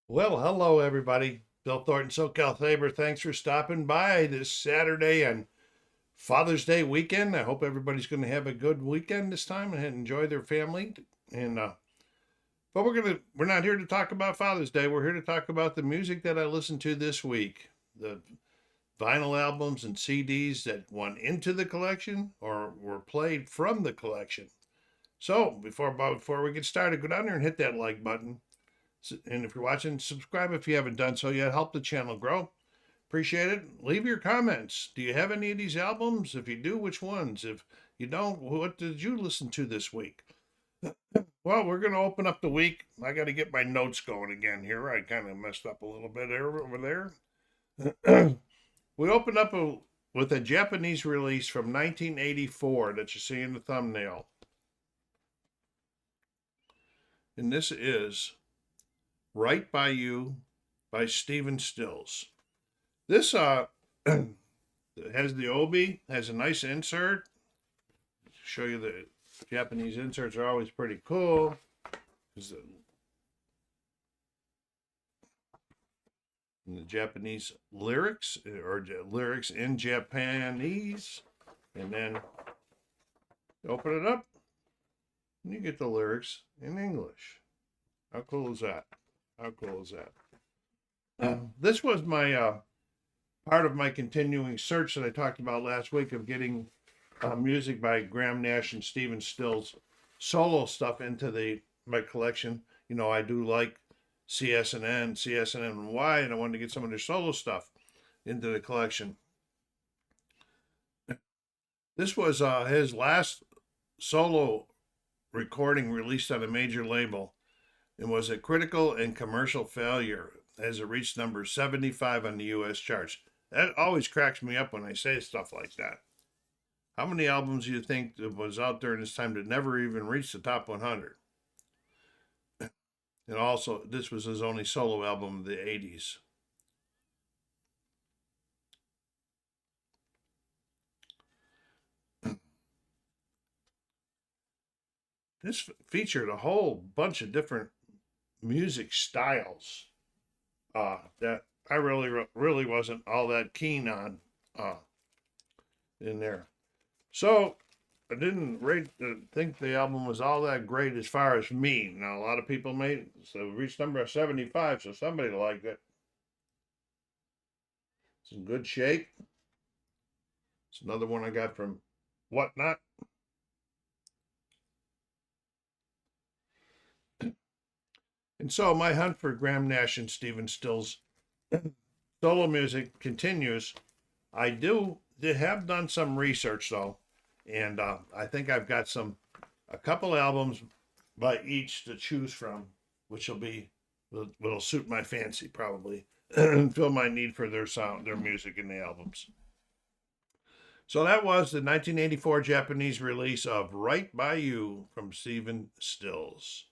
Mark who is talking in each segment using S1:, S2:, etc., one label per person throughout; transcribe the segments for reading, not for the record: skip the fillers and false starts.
S1: Well, hello everybody. Bill Thornton, SoCal Saber. Thanks for stopping by this Saturday and Father's Day weekend. I hope everybody's going to have a good weekend this time and enjoy their family. And but we're not here to talk about Father's Day. We're here to talk about the music that I listened to this week, the vinyl albums and CDs that went into the collection or were played from the collection. So before we get started, go down there and hit that like button. And if you're watching, subscribe if you haven't done so yet. Help the channel grow. Appreciate it. Leave your comments. Do you have any of these albums? If you do, which ones? If you don't, what did you listen to this week? Well, we're going to open up the week. I got to get my notes going again here. I kind of messed up a little bit over there. We opened up with a Japanese release from 1984 that you see in the thumbnail. And this is Right by You by Stephen Stills. This has the obi, has a nice insert. Show you the Japanese inserts are always pretty cool. The Japanese lyrics or lyrics in Japanese, and then open it up and you get the lyrics in English. How cool is that? How cool is that? This was my part of my continuing search that I talked about last week of getting music by Graham Nash and Stephen Stills solo stuff into my collection. You know, I do like CSNN, and I wanted to get some of their solo stuff into the collection. This was his last solo recording released on a major label and was a critical and commercial failure as it reached number 75 on the US charts. That always cracks me up when I say stuff like that. How many albums do you think was out there in this time that never even reached the top 100? And also, this was his only solo album of the 80s. This featured a whole bunch of different music styles that I really wasn't all that keen on in there. So I didn't think the album was all that great as far as me. Now a lot of people made so reached number 75, so somebody liked it. It's in good shape. It's another one I got from Whatnot. And so my hunt for Graham Nash and Stephen Stills solo music continues. I have done some research though, and I think I've got a couple albums by each to choose from, which will suit my fancy probably and fill my need for their music in the albums. So that was the 1984 Japanese release of Right by You from Stephen Stills.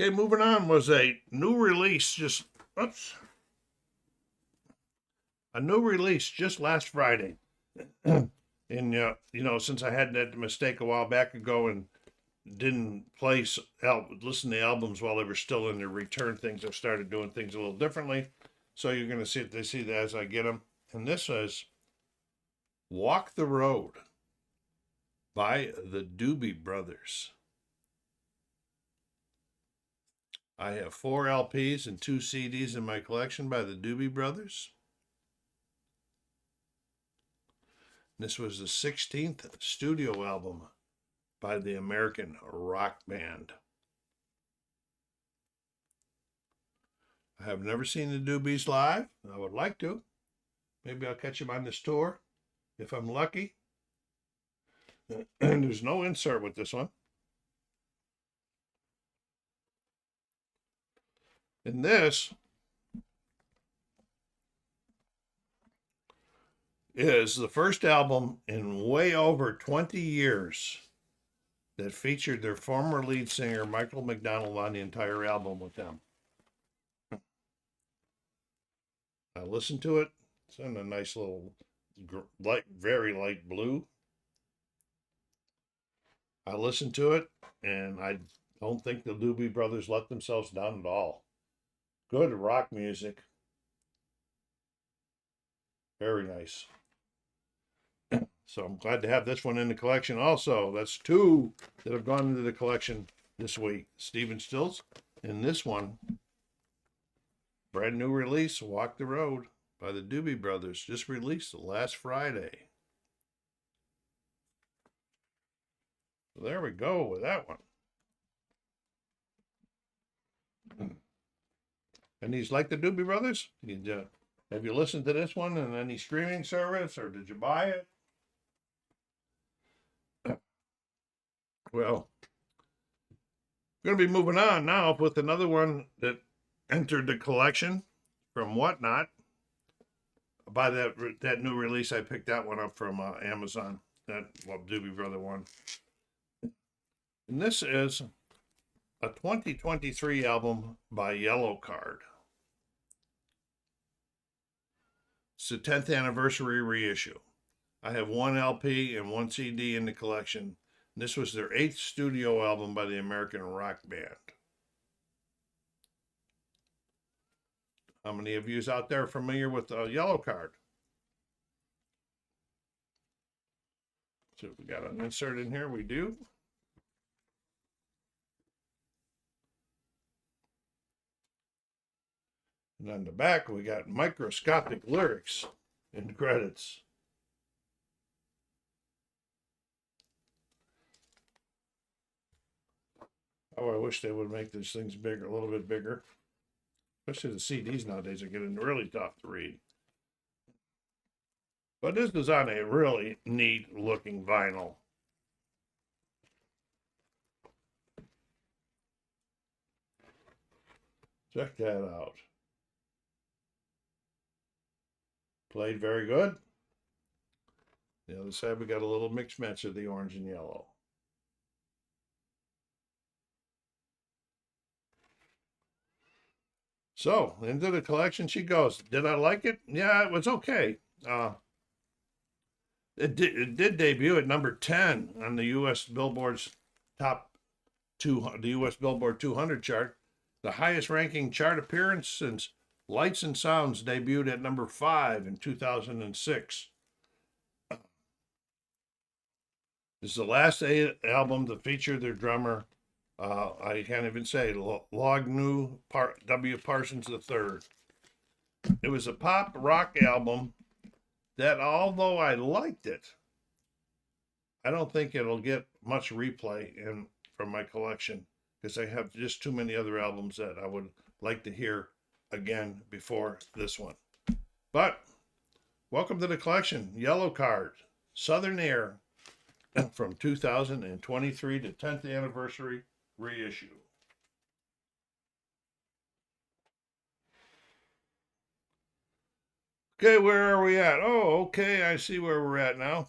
S1: Okay, moving on was a new release a new release just last Friday. And since I had that mistake a while back ago and didn't listen to albums while they were still in their return things, I've started doing things a little differently. So you're going to see that as I get them. And this is Walk the Road by the Doobie Brothers. I have 4 LPs and 2 CDs in my collection by the Doobie Brothers. This was the 16th studio album by the American rock band. I have never seen the Doobies live. I would like to. Maybe I'll catch them on this tour if I'm lucky. And there's no insert with this one. And this is the first album in way over 20 years that featured their former lead singer, Michael McDonald, on the entire album with them. I listened to it. It's in a nice little very light blue. I listened to it, and I don't think the Doobie Brothers let themselves down at all. Good rock music. Very nice. So I'm glad to have this one in the collection also. That's two that have gone into the collection this week. Stephen Stills. And this one, brand new release, Walk the Road by the Doobie Brothers. Just released last Friday. So there we go with that one. And he's like the Doobie Brothers? Have you listened to this one in any streaming service or did you buy it? Well, we're going to be moving on now with another one that entered the collection from Whatnot. By that new release, I picked that one up from Amazon. Doobie Brother one. And this is a 2023 album by Yellow Card. It's the 10th anniversary reissue. I have one LP and one CD in the collection. This was their 8th studio album by the American rock band. How many of you out there are familiar with Yellow Card? So we got an insert in here. We do. And on the back, we got microscopic lyrics in the credits. Oh, I wish they would make these things bigger, a little bit bigger. Especially the CDs nowadays are getting really tough to read. But this is on a really neat looking vinyl. Check that out. Played very good. The other side, we got a little mixed match of the orange and yellow. So, into the collection she goes. Did I like it? Yeah, it was okay. It did debut at number 10 on the U.S. Billboard's the U.S. Billboard 200 chart, the highest ranking chart appearance since Lights and Sounds debuted at number 5 in 2006. This is the last album to feature their drummer, I can't even say, Lognu W. Parsons III. It was a pop rock album that, although I liked it, I don't think it'll get much replay from my collection because I have just too many other albums that I would like to hear again before this one. But welcome to the collection. Yellow Card, Southern Air, from 2023 to 10th anniversary reissue. Okay, where are we at? Oh, okay, I see where we're at now.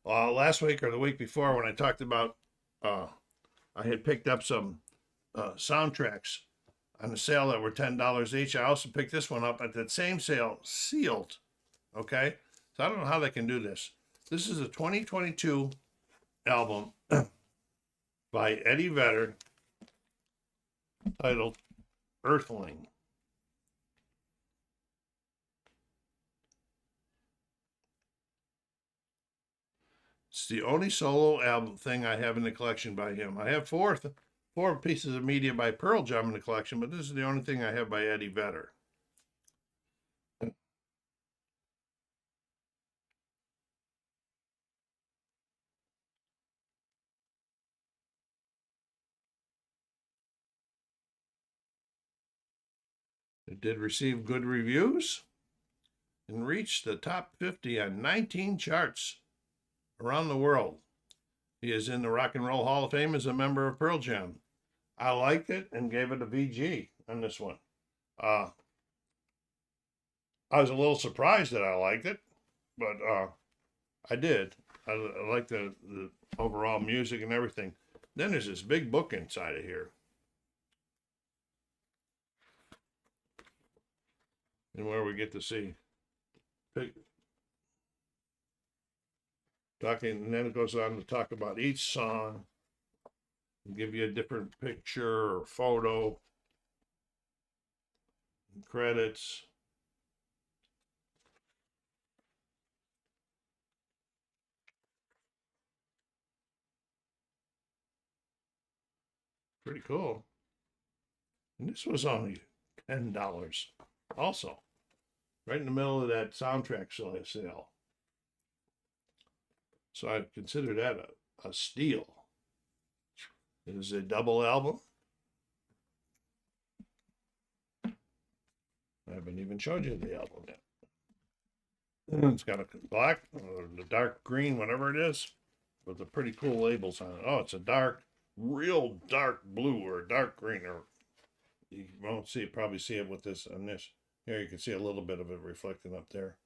S1: Last week or the week before when I talked about I had picked up some soundtracks on a sale that were $10 each. I also picked this one up at that same sale, sealed. Okay, so I don't know how they can do this. This is a 2022 album by Eddie Vedder titled Earthling. It's the only solo album thing I have in the collection by him. I have four pieces of media by Pearl Jam in the collection, but this is the only thing I have by Eddie Vedder. It did receive good reviews and reached the top 50 on 19 charts around the world. He is in the Rock and Roll Hall of Fame as a member of Pearl Jam. I liked it and gave it a VG on this one. I was a little surprised that I liked it, but I did. I like the overall music and everything. Then there's this big book inside of here. And where we get to see talking, and then it goes on to talk about each song and give you a different picture or photo. Credits. Pretty cool. And this was only $10 also. Right in the middle of that soundtrack sale. So I consider that a steal. It is a double album. I haven't even showed you the album yet. It's got a black or the dark green, whatever it is, with the pretty cool labels on it. Oh, it's a dark, real dark blue or dark green, or you won't see it, probably see it with this on this. Here you can see a little bit of it reflecting up there.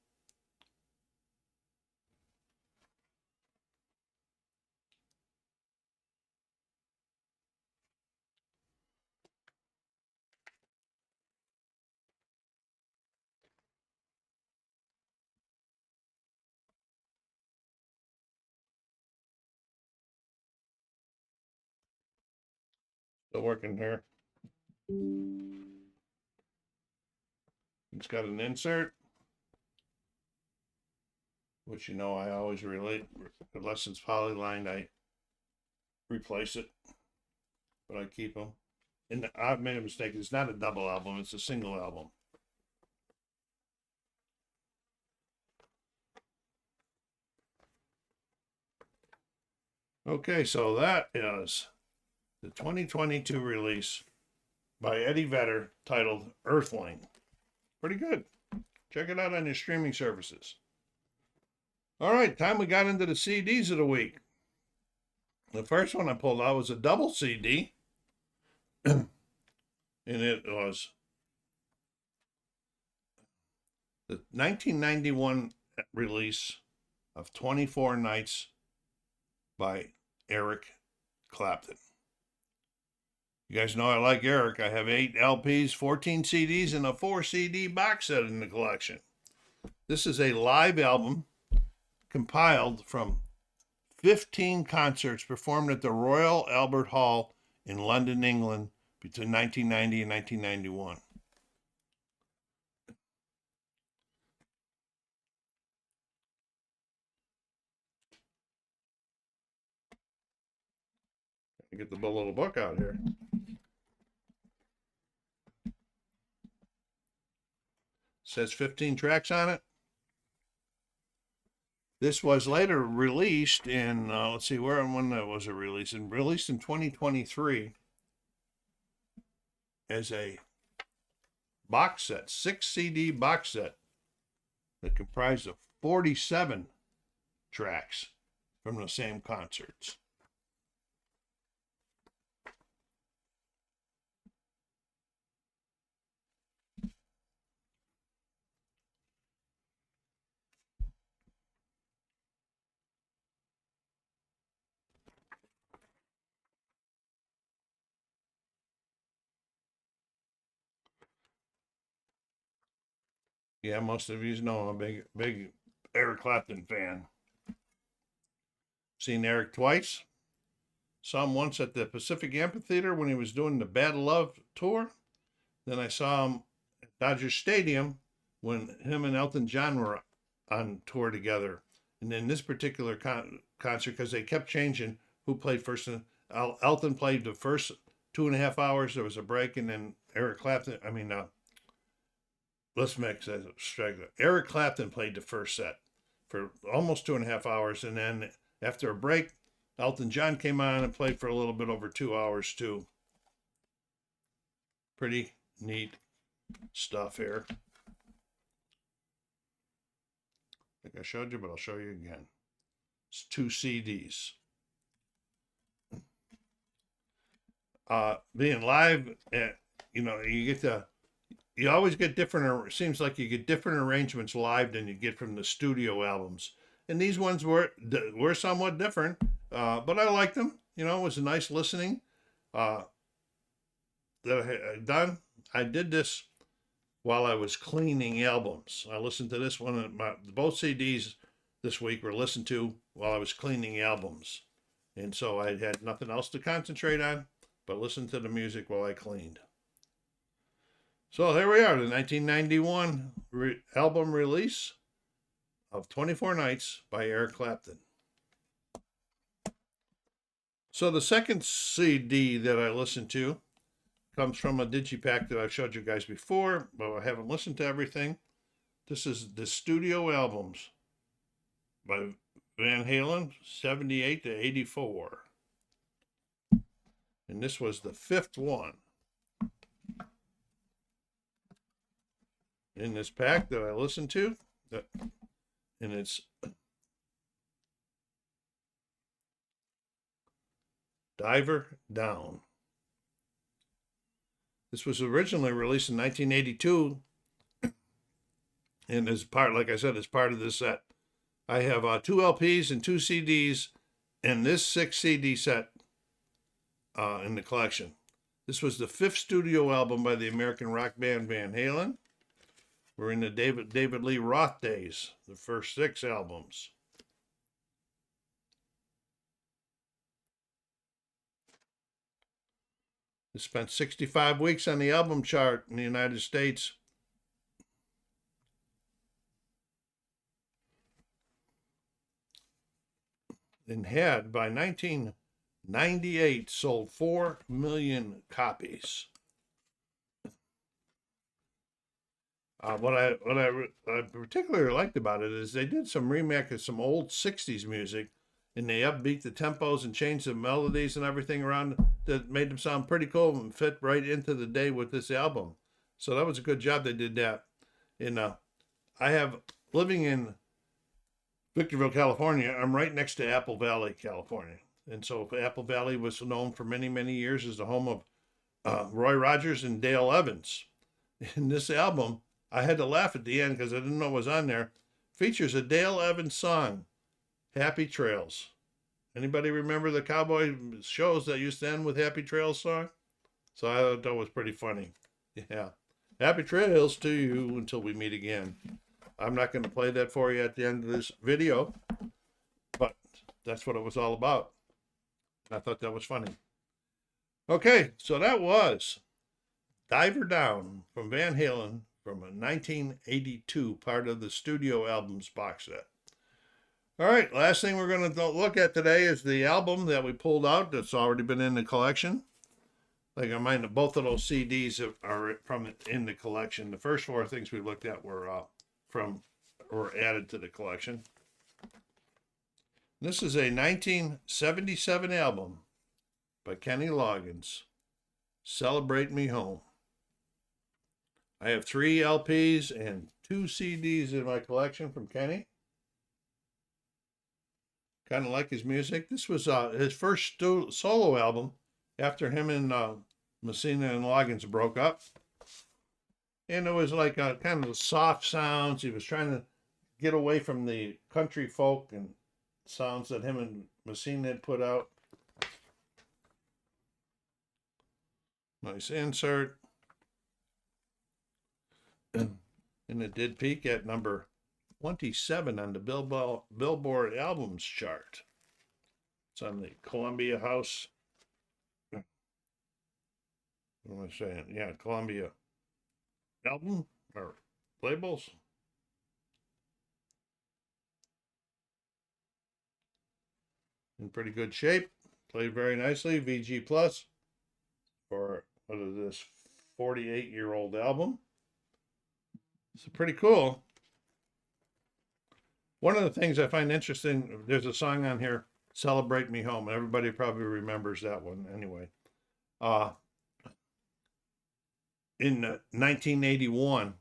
S1: Still working here. It's got an insert, which you know I always relate, unless it's polylined, I replace it, but I keep them. And I've made a mistake. It's not a double album, it's a single album. Okay, so that is the 2022 release by Eddie Vedder titled Earthling. Pretty good. Check it out on your streaming services. All right, time we got into the CDs of the week. The first one I pulled out was a double CD, and it was the 1991 release of 24 Nights by Eric Clapton. You guys know I like Eric. I have 8 LPs, 14 CDs, and a 4 CD box set in the collection. This is a live album compiled from 15 concerts performed at the Royal Albert Hall in London, England between 1990 and 1991. Get the little book out here. Says 15 tracks on it. This was later released in, let's see, where and when was it released? Released in 2023 as a box set, 6 CD box set that comprised of 47 tracks from the same concerts. Yeah, most of you know I'm a big Eric Clapton fan. Seen Eric twice. Saw him once at the Pacific Amphitheater when he was doing the Bad Love tour. Then I saw him at Dodger Stadium when him and Elton John were on tour together. And then this particular concert, because they kept changing who played first. Elton played the first 2.5 hours. There was a break, and then Eric Clapton. Let's make that strike. Eric Clapton played the first set for almost 2.5 hours, and then after a break, Elton John came on and played for a little bit over 2 hours too. Pretty neat stuff here. I think I showed you, but I'll show you again. It's 2 CDs. Being live, you always get different. It seems like you get different arrangements live than you get from the studio albums. And these ones were somewhat different, but I liked them. It was a nice listening that I had done. I did this while I was cleaning albums. I listened to this one. Both CDs this week were listened to while I was cleaning albums. And so I had nothing else to concentrate on but listen to the music while I cleaned. So here we are, the 1991 album release of 24 Nights by Eric Clapton. So the second CD that I listened to comes from a digipack that I've showed you guys before, but I haven't listened to everything. This is the studio albums by Van Halen, 78 to 84. And this was the fifth one in this pack that I listened to. And it's Diver Down. This was originally released in 1982, and as part, like I said, as part of this set, I have 2 LPs and 2 CDs, and this 6 CD set in the collection. This was the 5th studio album by the American rock band Van Halen. We're in the David Lee Roth days, the first 6 albums. It spent 65 weeks on the album chart in the United States. And had, by 1998, sold 4 million copies. What I particularly liked about it is they did some remake of some old 60s music, and they upbeat the tempos and changed the melodies and everything around that made them sound pretty cool and fit right into the day with this album. So that was a good job they did that. And I have, living in Victorville, California, I'm right next to Apple Valley, California. And so Apple Valley was known for many, many years as the home of Roy Rogers and Dale Evans. In this album, I had to laugh at the end because I didn't know what was on there, features a Dale Evans song, Happy Trails. Anybody remember the cowboy shows that used to end with Happy Trails song? So I thought that was pretty funny. Yeah. Happy trails to you until we meet again. I'm not going to play that for you at the end of this video, but that's what it was all about. I thought that was funny. Okay, so that was Diver Down from Van Halen from a 1982, part of the studio albums box set. All right, last thing we're going to look at today is the album that we pulled out that's already been in the collection. Like I mind, both of those CDs are from in the collection. The first 4 things we looked at were added to the collection. This is a 1977 album by Kenny Loggins, Celebrate Me Home. I have 3 LPs and 2 CDs in my collection from Kenny. Kind of like his music. This was his first solo album after him and Messina and Loggins broke up. And it was like a kind of soft sounds. He was trying to get away from the country folk and sounds that him and Messina had put out. Nice insert. And it did peak at number 27 on the Billboard Albums chart. It's on the Columbia House. What am I saying? Yeah, Columbia album or labels. In pretty good shape. Played very nicely. VG Plus for, what is this, 48-year-old album. It's pretty cool. One of the things I find interesting, there's a song on here, Celebrate Me Home, and everybody probably remembers that one anyway. In 1981,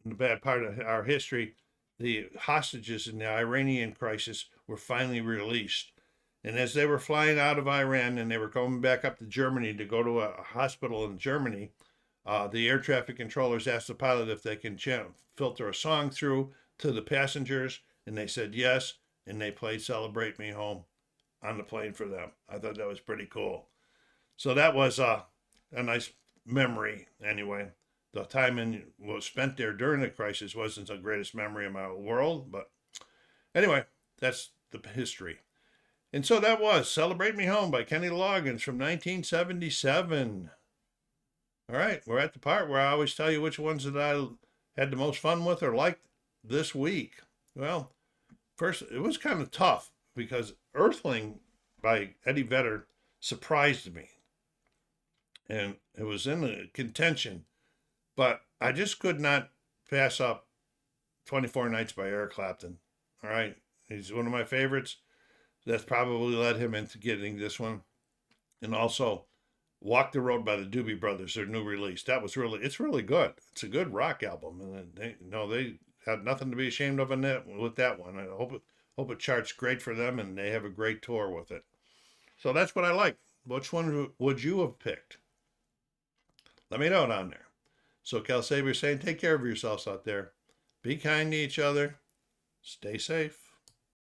S1: in the bad part of our history, the hostages in the Iranian crisis were finally released. And as they were flying out of Iran and they were coming back up to Germany to go to a hospital in Germany, the air traffic controllers asked the pilot if they can filter a song through to the passengers, and they said yes, and they played Celebrate Me Home on the plane for them. I thought that was pretty cool. So that was a nice memory anyway. The time was spent there during the crisis wasn't the greatest memory in my world, but anyway, that's the history. And so that was Celebrate Me Home by Kenny Loggins from 1977. All right, we're at the part where I always tell you which ones that I had the most fun with or liked this week. Well, first, it was kind of tough because Earthling by Eddie Vedder surprised me. And it was in the contention, but I just could not pass up 24 Nights by Eric Clapton. All right, he's one of my favorites. That's probably led him into getting this one. And also, Walk the Road by the Doobie Brothers, their new release. It's really good. It's a good rock album. And they had nothing to be ashamed of in that, with that one. I hope it charts great for them and they have a great tour with it. So that's what I like. Which one would you have picked? Let me know down there. So Cal Saber saying, take care of yourselves out there. Be kind to each other. Stay safe.